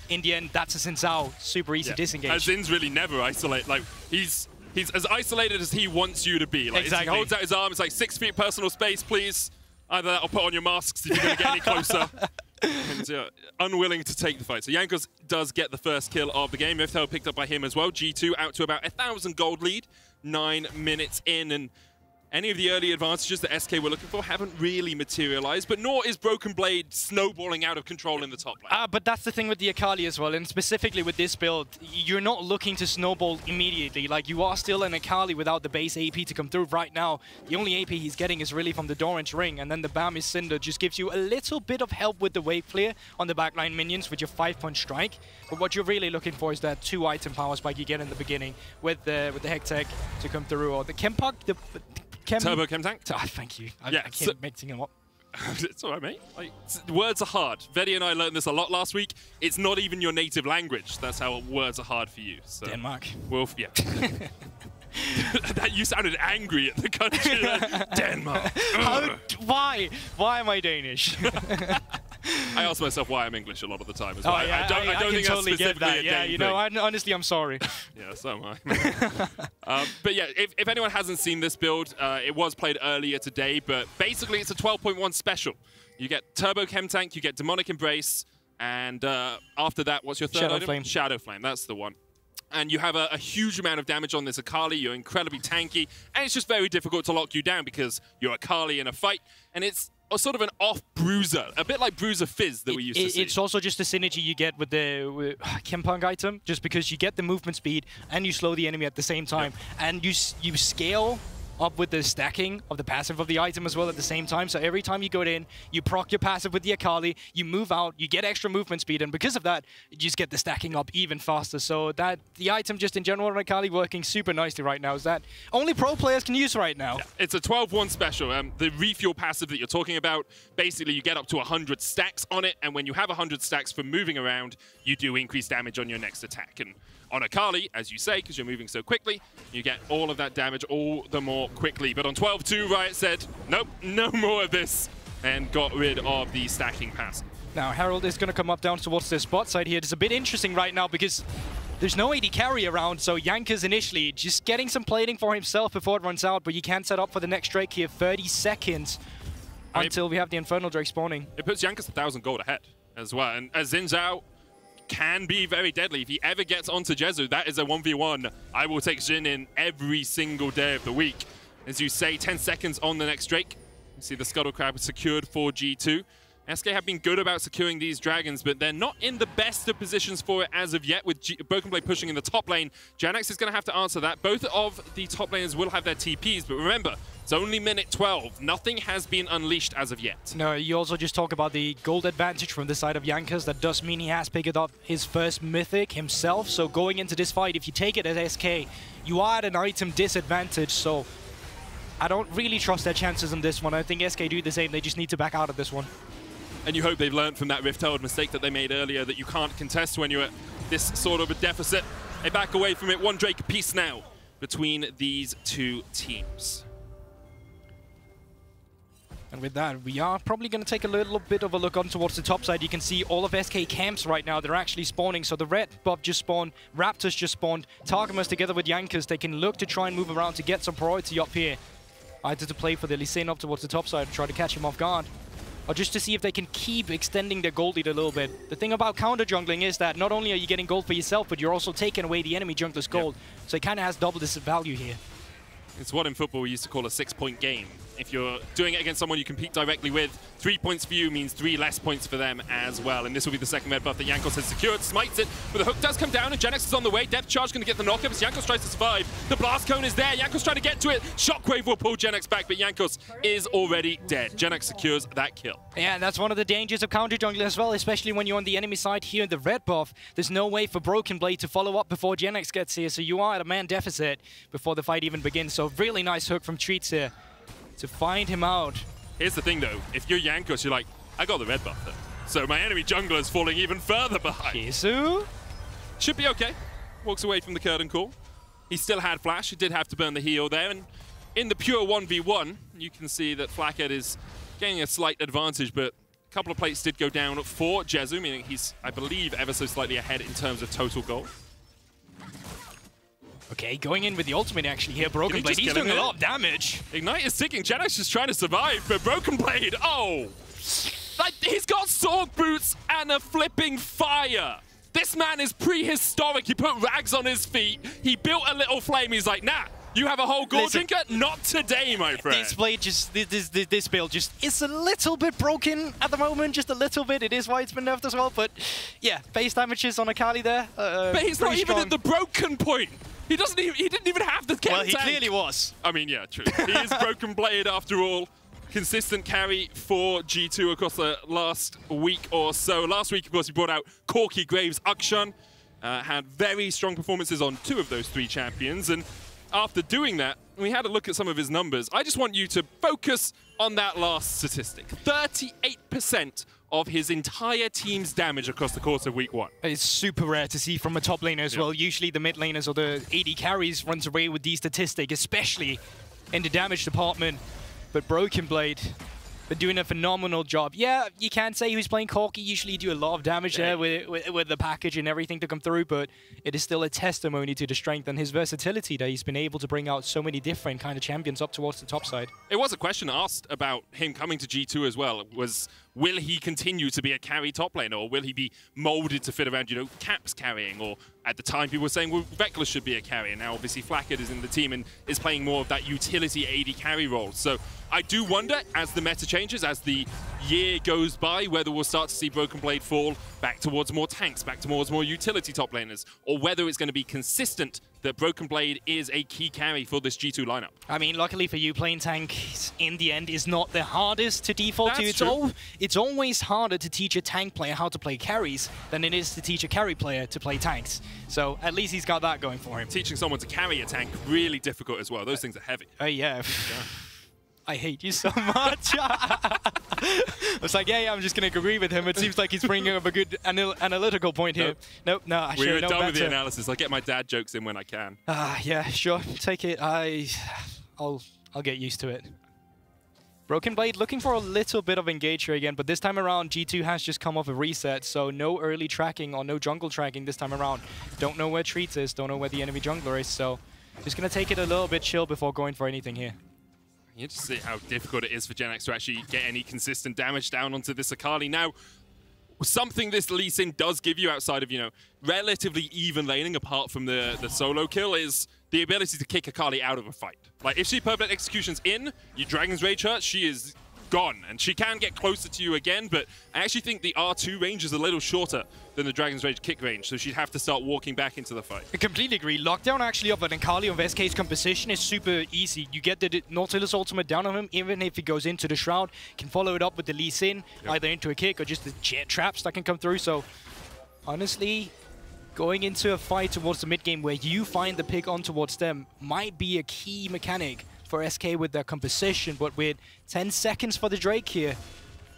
in the end, that's a Xin Zhao. Super easy disengage. Zin's really never isolate. Like, he's as isolated as he wants you to be. Like, exactly. He holds out his arm, it's like 6 feet personal space, please. Either that or put on your masks if you're going to get any closer. And unwilling to take the fight. So Jankos does get the first kill of the game. Rift Herald picked up by him as well. G2 out to about 1,000 gold lead, 9 minutes in, and any of the early advantages that SK were looking for haven't really materialized, but nor is Broken Blade snowballing out of control in the top lane. But that's the thing with the Akali as well, and specifically with this build, you're not looking to snowball immediately. Like, you are still an Akali without the base AP to come through right now. The only AP he's getting is really from the Doran's Ring, and then the Bami's Cinder just gives you a little bit of help with the wave clear on the backline minions with your 5-punch strike. But what you're really looking for is that 2 item power spike you get in the beginning with the Hectech to come through, or the Chempuck, Turbo Chem Tank? Oh, thank you. I keep mixing them up. It's all right, mate. Like, words are hard. Vedi and I learned this a lot last week. It's not even your native language. That's how words are hard for you. So. Denmark. Well, yeah. That you sounded angry at the country. Denmark. Why? Why am I Danish? I ask myself why I'm English a lot of the time as well. Oh, yeah, I don't think totally that's specifically get that. a Yeah, Dane you know, thing. honestly, I'm sorry. Yeah, so am I. But yeah, if anyone hasn't seen this build, it was played earlier today, but basically it's a 12.1 special. You get Turbo Chem Tank, you get Demonic Embrace, and after that, what's your third Shadow item? Flame. Shadow Flame, that's the one. And you have a huge amount of damage on this Akali, you're incredibly tanky, and it's just very difficult to lock you down because you're Akali in a fight, and it's a sort of an off Bruiser, a bit like Bruiser Fizz that we used to see. It's also just the synergy you get with the Chempunk item, just because you get the movement speed and you slow the enemy at the same time, and you scale up with the stacking of the passive of the item as well at the same time. So every time you go in, you proc your passive with the Akali, you move out, you get extra movement speed, and because of that, you just get the stacking up even faster. So that the item just in general on Akali working super nicely right now is that only pro players can use right now. Yeah, it's a 12-1 special. The refuel passive that you're talking about, basically you get up to 100 stacks on it, and when you have 100 stacks from moving around, you do increase damage on your next attack. And on Akali, as you say, because you're moving so quickly, you get all of that damage all the more quickly. But on 12-2, Riot said, nope, no more of this, and got rid of the stacking passive. Now, Herald is going to come up down towards the spot side here. It's a bit interesting right now because there's no AD carry around, so Jankos initially just getting some plating for himself before it runs out, but you can set up for the next Drake here, 30 seconds until we have the Infernal Drake spawning. It puts Jankos 1,000 gold ahead as well, and as Xin Zhao can be very deadly. If he ever gets onto Jezu, that is a 1v1. I will take Xin in every single day of the week. As you say, 10 seconds on the next Drake. You see the Scuttle Crab secured for G2. SK have been good about securing these dragons, but they're not in the best of positions for it as of yet, with Broken Blade pushing in the top lane. JerAnax is going to have to answer that. Both of the top laners will have their TPs, but remember, it's only minute 12. Nothing has been unleashed as of yet. No, you also just talk about the gold advantage from the side of Jankos. That does mean he has picked up his first mythic himself. So going into this fight, if you take it as SK, you are at an item disadvantage. So I don't really trust their chances on this one. I think SK do the same. They just need to back out of this one. And you hope they've learned from that Rift Herald mistake that they made earlier, that you can't contest when you're at this sort of a deficit. They back away from it. One Drake apiece now between these two teams. And with that, we are probably going to take a little bit of a look on towards the top side. You can see all of SK camps right now. They're actually spawning. So the red buff just spawned, Raptors just spawned, Targamas together with Jankos. They can look to try and move around to get some priority up here. Either to play for the Lee Sin up towards the top side and try to catch him off guard, or just to see if they can keep extending their gold lead a little bit. The thing about counter jungling is that not only are you getting gold for yourself, but you're also taking away the enemy jungler's gold. So it kind of has double this value here. It's what in football we used to call a 6-point game. If you're doing it against someone you compete directly with, 3 points for you means 3 less points for them as well. And this will be the second red buff that Jankos has secured. Smites it, but the hook does come down and Genex is on the way. Depth charge going to get the knockup as Jankos tries to survive. The blast cone is there. Jankos trying to get to it. Shockwave will pull Genex back, but Jankos is already dead. Genex secures that kill. Yeah, and that's one of the dangers of counter jungling as well, especially when you're on the enemy side here in the red buff. There's no way for Broken Blade to follow up before Genex gets here, so you are at a man deficit before the fight even begins. So really nice hook from Treats here to find him out. Here's the thing though, if you're Jankos, you're like, I got the red buff though. So my enemy jungler is falling even further behind. Kisu? Should be okay. Walks away from the curtain call. He still had flash, he did have to burn the heal there, and in the pure 1v1, you can see that Flackhead is getting a slight advantage, but a couple of plates did go down for Jezu, meaning he's, I believe, ever so slightly ahead in terms of total gold. Okay, going in with the ultimate actually here, Broken Blade. He's doing a lot of damage. Ignite is ticking. Genex is trying to survive, but Broken Blade, oh! Like, he's got sword boots and a flipping fire. This man is prehistoric. He put rags on his feet. He built a little flame. He's like, nah, you have a whole gold drinker? Not today, my friend. This blade just, this build just is a little bit broken at the moment, just a little bit. It is why it's been nerfed as well, but yeah, base damages on Akali there. But he's not even at the broken point. He doesn't even, he didn't even have the chem Well, he tank. clearly was. I mean, yeah, true. He is Broken Blade after all. Consistent carry for G2 across the last week or so. Last week, of course, he brought out Corki, Graves, Akshan. Had very strong performances on 2 of those 3 champions. And after doing that, we had a look at some of his numbers. I just want you to focus on that last statistic. 38% of his entire team's damage across the course of week 1. It's super rare to see from a top laner as well. Usually the mid laners or the AD carries runs away with these statistics, especially in the damage department. But Broken Blade been doing a phenomenal job. Yeah, you can say he's playing Corki. Usually do a lot of damage there with the package and everything to come through, but it is still a testimony to the strength and his versatility that he's been able to bring out so many different kind of champions up towards the top side. It was a question asked about him coming to G2 as well. Will he continue to be a carry top laner, or will he be molded to fit around, you know, Caps carrying? Or at the time, people were saying, well, Vecla should be a carry. And now, obviously, Flackhead is in the team and is playing more of that utility AD carry role. So I do wonder, as the meta changes, as the year goes by, whether we'll start to see Broken Blade fall back towards more tanks, back towards more utility top laners, or whether it's going to be consistent that Broken Blade is a key carry for this G2 lineup. I mean, luckily for you, playing tank in the end is not the hardest to default to. It's always harder to teach a tank player how to play carries than it is to teach a carry player to play tanks. So at least he's got that going for him. Teaching someone to carry a tank, really difficult as well. Those things are heavy. Yeah. I hate you so much. I was like, yeah, I'm just going to agree with him. It seems like he's bringing up a good analytical point here. Nope, no, I We're done with the analysis. I get my dad jokes in when I can. Yeah, sure. Take it. I'll get used to it. Broken Blade looking for a little bit of engage here again, but this time around, G2 has just come off a reset, so no early tracking or no jungle tracking this time around. Don't know where Treats is, don't know where the enemy jungler is, so just going to take it a little bit chill before going for anything here. You just see how difficult it is for Genex to actually get any consistent damage down onto this Akali. Now, something this Lee Sin does give you outside of, you know, relatively even laning apart from the solo kill is the ability to kick Akali out of a fight. Like, if she perfect execution's in, you Dragon's Rage her, she is gone. And she can get closer to you again, but I actually think the R2 range is a little shorter than the Dragon's Rage kick range, so she'd have to start walking back into the fight. I completely agree. Lockdown actually of an Akali of SK's composition is super easy. You get the Nautilus ultimate down on him, even if he goes into the Shroud, can follow it up with the Lee Sin, either into a kick or just the jet traps that can come through. So, honestly, going into a fight towards the mid game where you find the pick on towards them might be a key mechanic for SK with their composition, but with 10 seconds for the Drake here,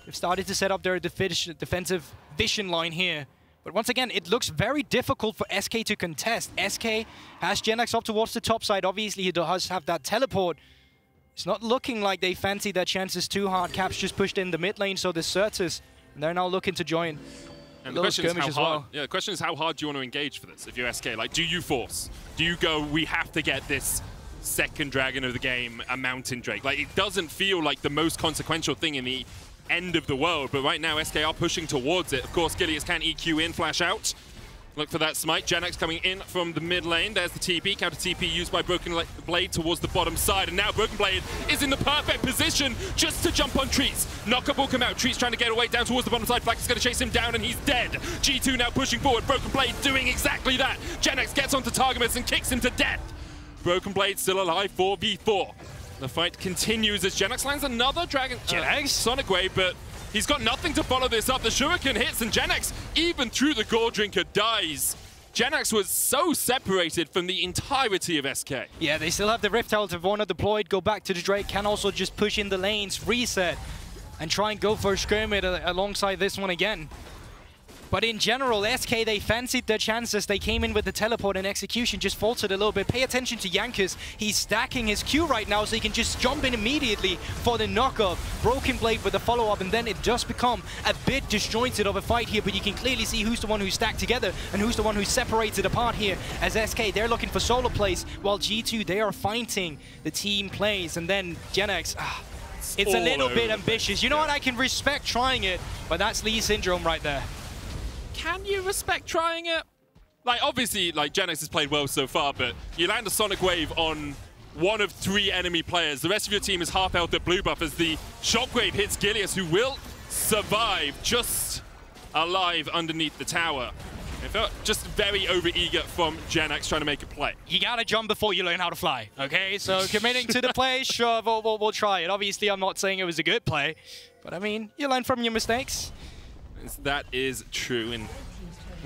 they've started to set up their defensive vision line here. But once again, it looks very difficult for SK to contest. SK has Genex up towards the top side. Obviously, he does have that teleport, It's not looking like they fancy their chances too hard. Caps just pushed in the mid lane, so the Certus, and they're now looking to join. And the question is how hard. Yeah, the question is how hard do you want to engage for this if you're SK? Like, do you force? Do you go, we have to get this second dragon of the game, a Mountain Drake? Like, it doesn't feel like the most consequential thing in the end of the world, but right now SK are pushing towards it. Of course, Gilius can EQ in, flash out. Look for that smite. Genex coming in from the mid lane. There's the TP. Counter TP used by Broken Blade towards the bottom side. And now Broken Blade is in the perfect position just to jump on Trees. Knockup will come out. Trees trying to get away down towards the bottom side. Flax is going to chase him down and he's dead. G2 now pushing forward. Broken Blade doing exactly that. Genex gets onto Targamas and kicks him to death. Broken Blade still alive, 4v4. The fight continues as Genex lands another Dragon Sonic Wave, but he's got nothing to follow this up. The Shuriken hits and Genex, even through the Gore Drinker, dies. Genex was so separated from the entirety of SK. Yeah, they still have the Rift Herald of Warner deployed, go back to the Drake, can also just push in the lanes, reset, and try and go for a skirmish alongside this one again. But in general, SK, they fancied their chances. They came in with the teleport and execution just faltered a little bit. Pay attention to Jankos. He's stacking his Q right now so he can just jump in immediately for the knockup. Broken Blade with the follow-up, and then it does become a bit disjointed of a fight here, but you can clearly see who's the one who's stacked together and who's the one who's separated apart here. As SK, they're looking for solo plays, while G2, they are fighting the team plays. And then Genex, it's a little bit ambitious. You know what, I can respect trying it, but that's Lee Syndrome right there. Can you respect trying it? Like, obviously, like, Genex has played well so far, but you land a Sonic Wave on one of 3 enemy players. The rest of your team is half health at blue buff as the Shockwave hits Gilius, who will survive, just alive underneath the tower. It felt just very over-eager from Genex trying to make a play. You gotta jump before you learn how to fly, okay? So committing to the play, sure, we'll try it. Obviously, I'm not saying it was a good play, but I mean, you learn from your mistakes. That is true, and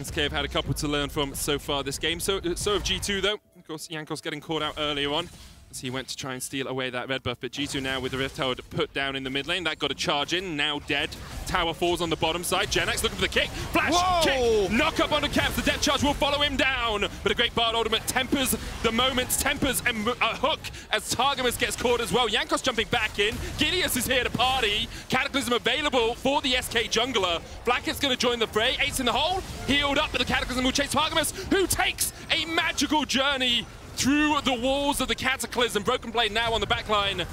SK have had a couple to learn from so far this game. So have G2 though. Of course, Jankos getting caught out earlier on as he went to try and steal away that red buff, but G2 now with the Rift Herald put down in the mid lane. That got a charge in, now dead. Tower falls on the bottom side. Genex looking for the kick. Flash, kick, knock up onto Caps. The death charge will follow him down, but a great Bard ultimate tempers the moment, tempers and a hook as Targamas gets caught as well. Jankos jumping back in. Gilius is here to party. Cataclysm available for the SK jungler. Blackhead's going to join the fray. Ace in the hole, healed up, but the Cataclysm will chase Targamas, who takes a magical journey through the walls of the Cataclysm. Broken Blade now on the back line.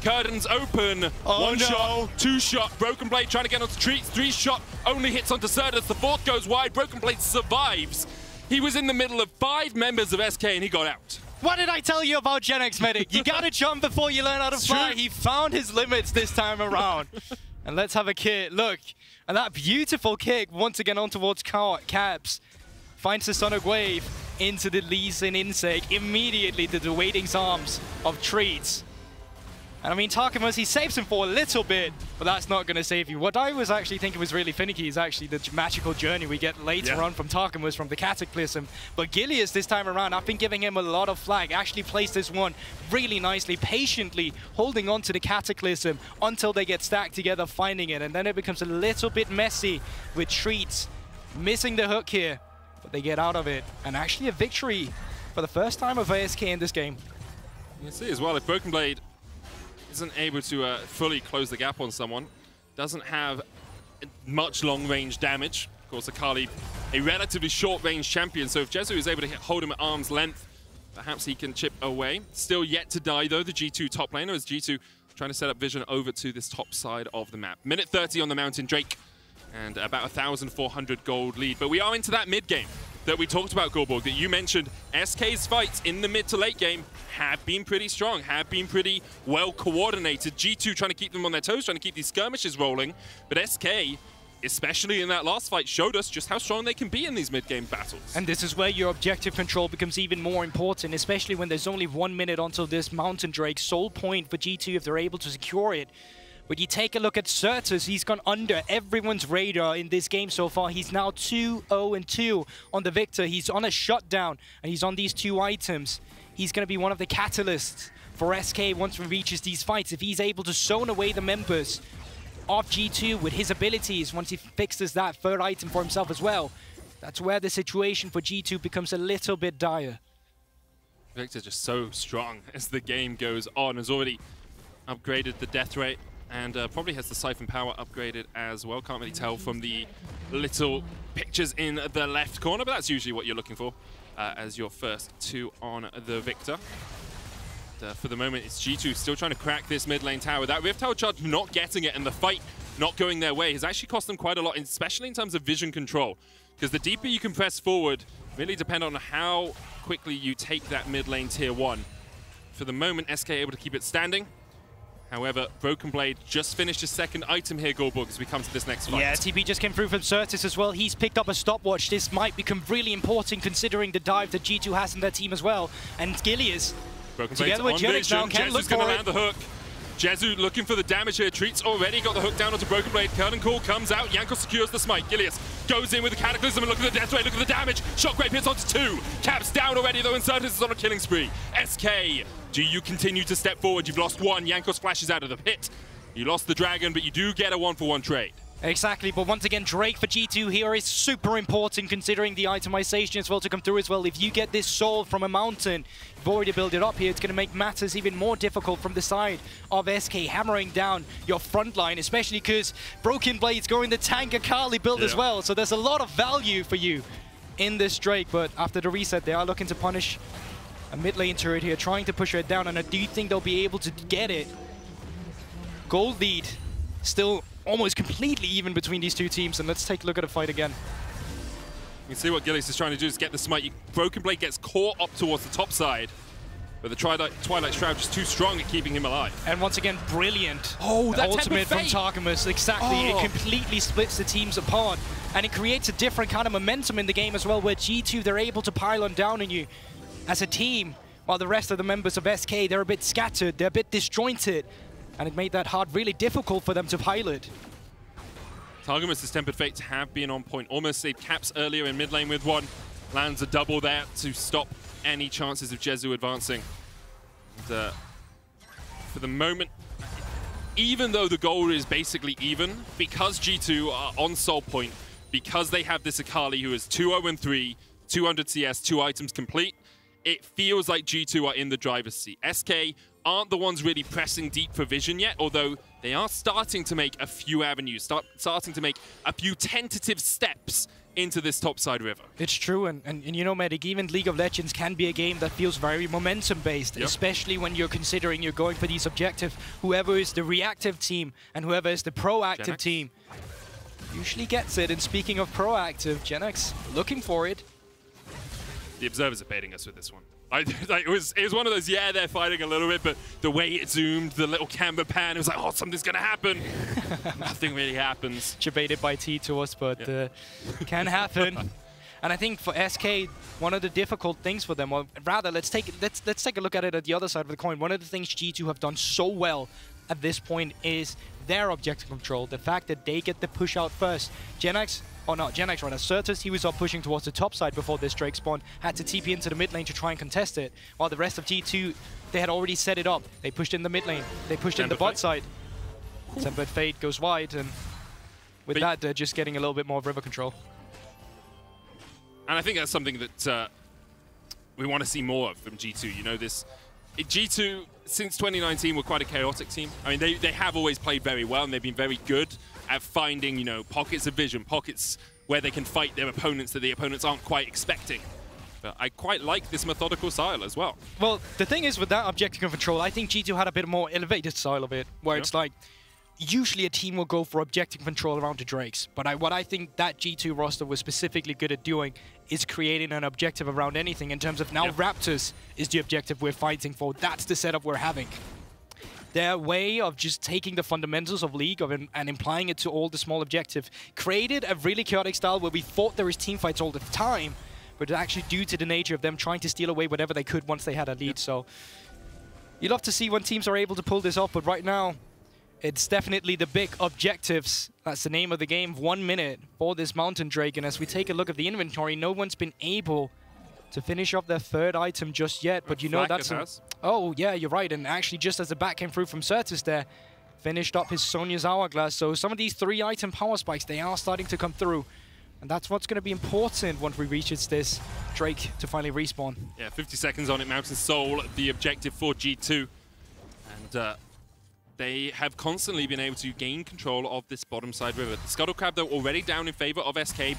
Curtains open. One shot, 2 shot. Broken Blade trying to get onto Trees. 3 shot only hits onto Certus. The 4th goes wide. Broken Blade survives. He was in the middle of 5 members of SK and he got out. What did I tell you about Genex Medic? You gotta jump before you learn how to fly. He found his limits this time around. And let's have a kick. Look, and that beautiful kick once again on towards Caps. Finds the Sonic Wave into the Lee Sin insect immediately to the waiting arms of Treats. And I mean, Targamas, he saves him for a little bit, but that's not going to save you. What I was actually thinking was really finicky is actually the magical journey we get later on from Targamas, from the Cataclysm. But Gilius this time around, I've been giving him a lot of flag, actually placed this one really nicely, patiently holding on to the Cataclysm until they get stacked together, finding it. And then it becomes a little bit messy with Treats missing the hook here. But they get out of it, and actually a victory for the first time of ASK in this game. You see as well, if Broken Blade isn't able to fully close the gap on someone, doesn't have much long-range damage. Of course, Akali, a relatively short-range champion, so if Jezu is able to hold him at arm's length, perhaps he can chip away. Still yet to die, though, the G2 top laner, as G2 trying to set up vision over to this top side of the map. Minute 30 on the Mountain Drake, and about 1,400 gold lead. But we are into that mid game that we talked about, Goldborg, that you mentioned. SK's fights in the mid to late game have been pretty strong, have been pretty well coordinated. G2 trying to keep them on their toes, trying to keep these skirmishes rolling. But SK, especially in that last fight, showed us just how strong they can be in these mid-game battles. And this is where your objective control becomes even more important, especially when there's only 1 minute until this Mountain Drake. Sole point for G2 if they're able to secure it. But you take a look at Certus, he's gone under everyone's radar in this game so far. He's now 2-0-2 on the Victor. He's on a shutdown, and he's on these 2 items. He's going to be one of the catalysts for SK once he reaches these fights. If he's able to zone away the members of G2 with his abilities, once he fixes that 3rd item for himself as well, that's where the situation for G2 becomes a little bit dire. Victor just so strong as the game goes on. Has already upgraded the death rate, and probably has the Siphon Power upgraded as well. Can't really tell from the little pictures in the left corner, but that's usually what you're looking for as your first 2 on the Victor. For the moment, it's G2 still trying to crack this mid lane tower. That Rift Tower charge not getting it, and the fight not going their way has actually cost them quite a lot, especially in terms of vision control. Because the deeper you can press forward really depend on how quickly you take that mid lane tier 1. For the moment, SK able to keep it standing. However, Broken Blade just finished his second item here, Goldborg, as we come to this next fight. Yeah, TP just came through from Certus as well. He's picked up a stopwatch. This might become really important considering the dive that G2 has in their team as well. And Gilius, Broken together with Jenix now, can look Jezu's going to for land the hook. Jezu looking for the damage here. Treats already got the hook down onto Broken Blade. Curtain Call comes out. Jankos secures the smite. Gilius goes in with the Cataclysm and look at the death rate. Look at the damage. Shockwave hits onto 2. Caps down already though, and Certus is on a killing spree. SK, do you continue to step forward? You've lost 1. Jankos flashes out of the pit. You lost the dragon, but you do get a 1-for-1 trade. Exactly, but once again, Drake for G2 here is super important considering the itemization as well to come through as well. If you get this soul from a mountain, you've already built it up here, it's going to make matters even more difficult from the side of SK, hammering down your front line, especially because Broken Blade's going the tank Akali build as well, so there's a lot of value for you in this Drake, but after the reset, they are looking to punish a mid lane turret here, trying to push it down, and I do think they'll be able to get it. Gold lead still almost completely even between these two teams, and let's take a look at the fight again. You can see what Gilius is trying to do is get the smite. Broken Blade gets caught up towards the top side, but the Twilight Shroud is too strong at keeping him alive. And once again, brilliant. Oh, that ultimate from Fate. Targamas, exactly. It completely splits the teams apart, and it creates a different kind of momentum in the game as well, where G2, they're able to pile on down on you as a team, while the rest of the members of SK, they're a bit scattered, they're a bit disjointed, and it made that hard really difficult for them to pilot. Targamas' Tempered Fates have been on point. Almost saved Caps earlier in mid lane with 1. Lands a double there to stop any chances of Jezu advancing. And, for the moment, even though the goal is basically even, because G2 are on soul point, because they have this Akali who is 2-0-3, 200 CS, 2 items complete, it feels like G2 are in the driver's seat. SK aren't the ones really pressing deep for vision yet, although they are starting to make a few avenues, starting to make a few tentative steps into this topside river. It's true, and you know, Medic, even League of Legends can be a game that feels very momentum-based, especially when you're considering you're going for these objectives. Whoever is the reactive team and whoever is the proactive team usually gets it. And speaking of proactive, Jenix looking for it. The observers are baiting us with this one. It was one of those, yeah, they're fighting a little bit, but the way it zoomed, the little camera pan, it was like, oh, something's going to happen. Nothing really happens. Debated by T to us, but can happen. And I think for SK, one of the difficult things for them, or rather, let's take a look at it at the other side of the coin. One of the things G2 have done so well at this point is their objective control. The fact that they get the push out first. Jenix rather. Certus, he was up pushing towards the top side before this Drake spawn, had to TP into the mid lane to try and contest it, while the rest of G2, they had already set it up. They pushed in the mid lane, they pushed in the bot side. Tempered Fate goes wide, and with that, they're just getting a little bit more of river control. And I think that's something that we want to see more of from G2. You know, G2, since 2019, were quite a chaotic team. I mean, they have always played very well, and they've been very good at finding, you know, pockets of vision, pockets where they can fight their opponents that the opponents aren't quite expecting. But I quite like this methodical style as well. Well, the thing is with that objective control, I think G2 had a bit more elevated style of it, where it's like, usually a team will go for objective control around the Drakes, but what I think that G2 roster was specifically good at doing is creating an objective around anything in terms of now Raptors is the objective we're fighting for. That's the setup we're having. Their way of just taking the fundamentals of League and implying it to all the small objectives created a really chaotic style where we thought there was team fights all the time, but actually due to the nature of them trying to steal away whatever they could once they had a lead. So you love to see when teams are able to pull this off, but right now it's definitely the big objectives. That's the name of the game. 1 minute for this Mountain Drake, and as we take a look at the inventory, no one's been able to finish off their third item just yet, but you know that's oh yeah, you're right, and actually just as the back came through from Certus there, finished up his Sonya's Hourglass. So some of these 3 item power spikes, they are starting to come through, and that's what's going to be important once we reach this Drake to finally respawn. Yeah, 50 seconds on it, Mountain Soul, the objective for G2, and they have constantly been able to gain control of this bottom side river. The Scuttle Crab, though, already down in favor of SK.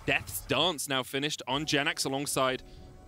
Death's Dance now finished on JerAx alongside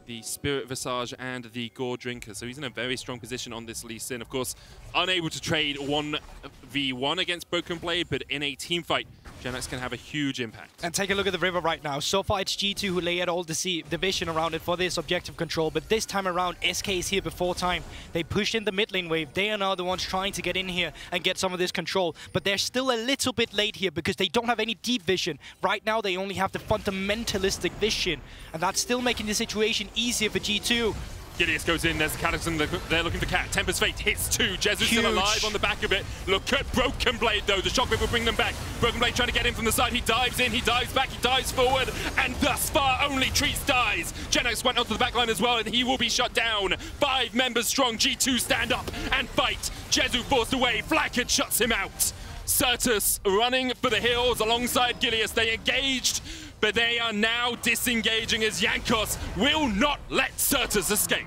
the Spirit Visage and the Gore Drinker. So he's in a very strong position on this Lee Sin. Of course, unable to trade 1v1 against Broken Blade, but in a team fight, JerAx can have a huge impact. And take a look at the river right now. So far, it's G2 who lay out all the vision around it for this objective control. But this time around, SK is here before time. They pushed in the mid lane wave. They are now the ones trying to get in here and get some of this control. But they're still a little bit late here because they don't have any deep vision. Right now, they only have the fundamentalistic vision. And that's still making the situation easier for G2. Gilius goes in, there's Cataclysm, they're looking for Cat. Tempest Fate hits 2, Jesu's still alive on the back of it. Look at Broken Blade though, the Shockwave will bring them back. Broken Blade trying to get in from the side, he dives in, he dives back, he dives forward, and thus far only Treats dies. JerAx went onto the back line as well, and he will be shut down. 5 members strong, G2 stand up and fight. Jesu forced away, Flakked shuts him out. Certus running for the hills alongside Gilius, they engaged, but they are now disengaging as Jankos will not let Certus escape.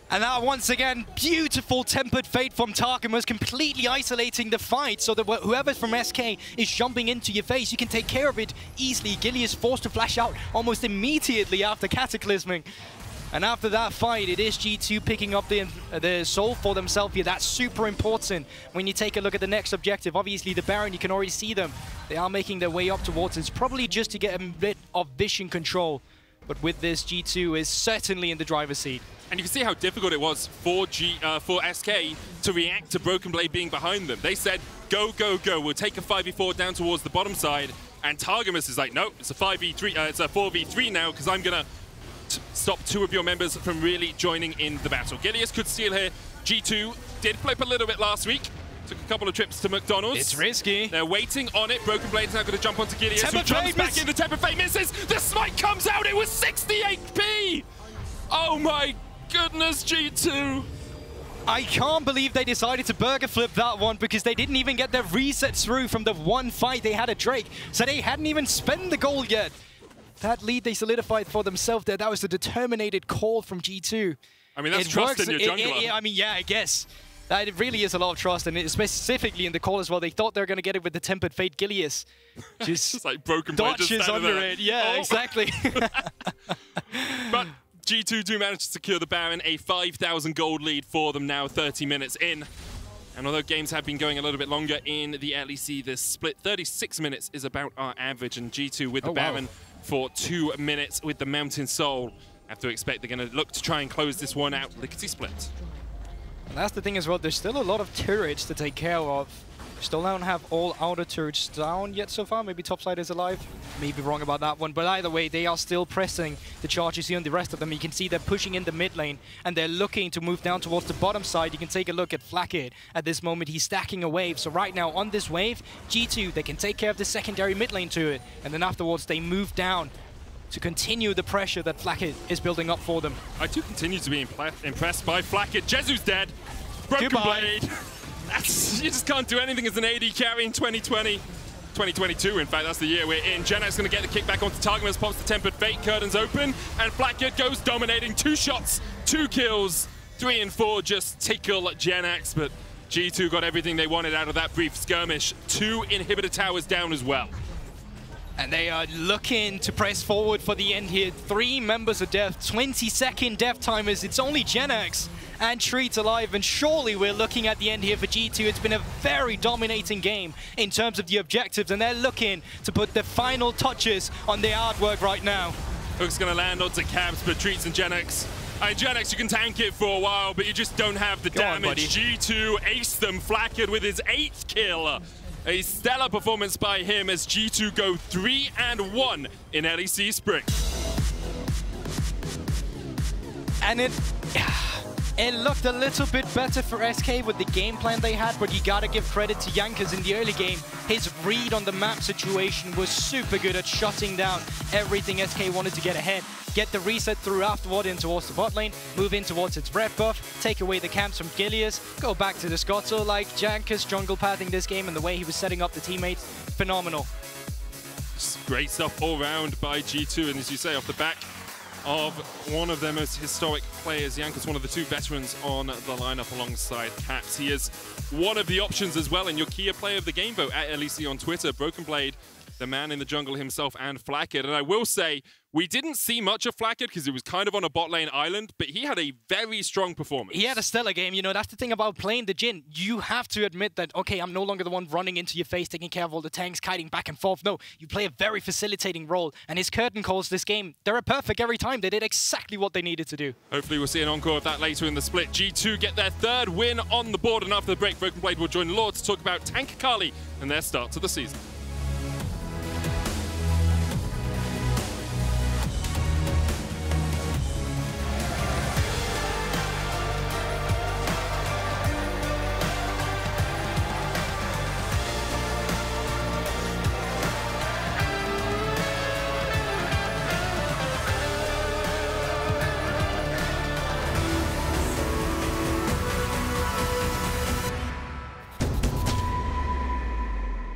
And now, once again, beautiful Tempered Fate from Targamas, completely isolating the fight so that whoever from SK is jumping into your face, you can take care of it easily. Gilius forced to flash out almost immediately after Cataclysming. And after that fight, it is G2 picking up the soul for themselves here. That's super important when you take a look at the next objective. Obviously, the Baron, you can already see them. They are making their way up towards it. It's probably just to get a bit of vision control. But with this, G2 is certainly in the driver's seat. And you can see how difficult it was for SK to react to Broken Blade being behind them. They said, go, go, go. We'll take a 5v4 down towards the bottom side. And Targamas is like, no, it's a 5v3. It's a 4v3 now because I'm going to stop 2 of your members from really joining in the battle. Gilius could steal here. G2 did flip a little bit last week. Took a couple of trips to McDonald's. It's risky. They're waiting on it. Broken Blade's now going to jump onto Gilius, who jumps back in. The Tempered Fate misses. The smite comes out. It was 60 HP. Oh my goodness, G2. I can't believe they decided to burger flip that one because they didn't even get their reset through from the one fight they had at Drake. So they hadn't even spent the gold yet. That lead they solidified for themselves there. That was the determined call from G2. I mean, that's trust in your jungler. I mean, yeah, I guess. That it really is a lot of trust, and specifically in the call as well. They thought they were going to get it with the Tempered Fate Gilius. Just like Broken Blade dodges under it. Yeah, exactly. But G2 do manage to secure the Baron, a 5,000 gold lead for them now, 30 minutes in. And although games have been going a little bit longer in the LEC, the split 36 minutes is about our average, and G2 with the Baron for 2 minutes with the Mountain Soul. Have to expect they're going to look to try and close this one out lickety split. And that's the thing as well, there's still a lot of turrets to take care of. Still don't have all outer turrets down yet so far. Maybe topside is alive. Maybe wrong about that one. But either way, they are still pressing the charges here on the rest of them. You can see they're pushing in the mid lane and they're looking to move down towards the bottom side. You can take a look at Flakked. At this moment, he's stacking a wave. So right now on this wave, G2, they can take care of the secondary mid lane to it. And then afterwards, they move down to continue the pressure that Flakked is building up for them. I do continue to be impressed by Flakked. Jesu's dead. Broken Blade. You just can't do anything as an AD carry in 2020. 2022, in fact, that's the year we're in. JerAx going to get the kick back onto Targamas, pops the Tempered Fate, curtains open, and Flakked goes dominating. 2 shots, 2 kills, 3 and 4 just tickle JerAx, but G2 got everything they wanted out of that brief skirmish. 2 inhibitor towers down as well. And they are looking to press forward for the end here. 3 members of death, 20-second death timers. It's only JerAx and Treats alive, and surely we're looking at the end here for G2. It's been a very dominating game in terms of the objectives, and they're looking to put the final touches on their artwork right now. Hook's going to land onto Cabs, but Treats and JerAx. JerAx, you can tank it for a while, but you just don't have the damage. G2 aced them. Flakked with his 8th kill. A stellar performance by him as G2 go 3-1 in LEC Spring. And it looked a little bit better for SK with the game plan they had, but you gotta give credit to Jankos in the early game. His read on the map situation was super good at shutting down everything SK wanted to get ahead. Get the reset through afterward in towards the bot lane, move in towards its red buff, take away the camps from Gilius, go back to the Scotto. Like Jankos jungle pathing this game and the way he was setting up the teammates, phenomenal. Great stuff all round by G2, and as you say, off the back of one of their most historic players. Jankos, one of the two veterans on the lineup alongside Caps. He is one of the options as well in your Kia Player of the Game vote at LEC on Twitter. Broken Blade, the man in the jungle himself, and Flakked. And I will say, we didn't see much of Flakked because he was kind of on a bot lane island, but he had a very strong performance. He had a stellar game. You know, that's the thing about playing the Jhin. You have to admit that, okay, I'm no longer the one running into your face, taking care of all the tanks, kiting back and forth. No, you play a very facilitating role. And his curtain calls this game, they're perfect every time. They did exactly what they needed to do. Hopefully we'll see an encore of that later in the split. G2 get their third win on the board. And after the break, Broken Blade will join Lord to talk about Tank Akali and their start to the season.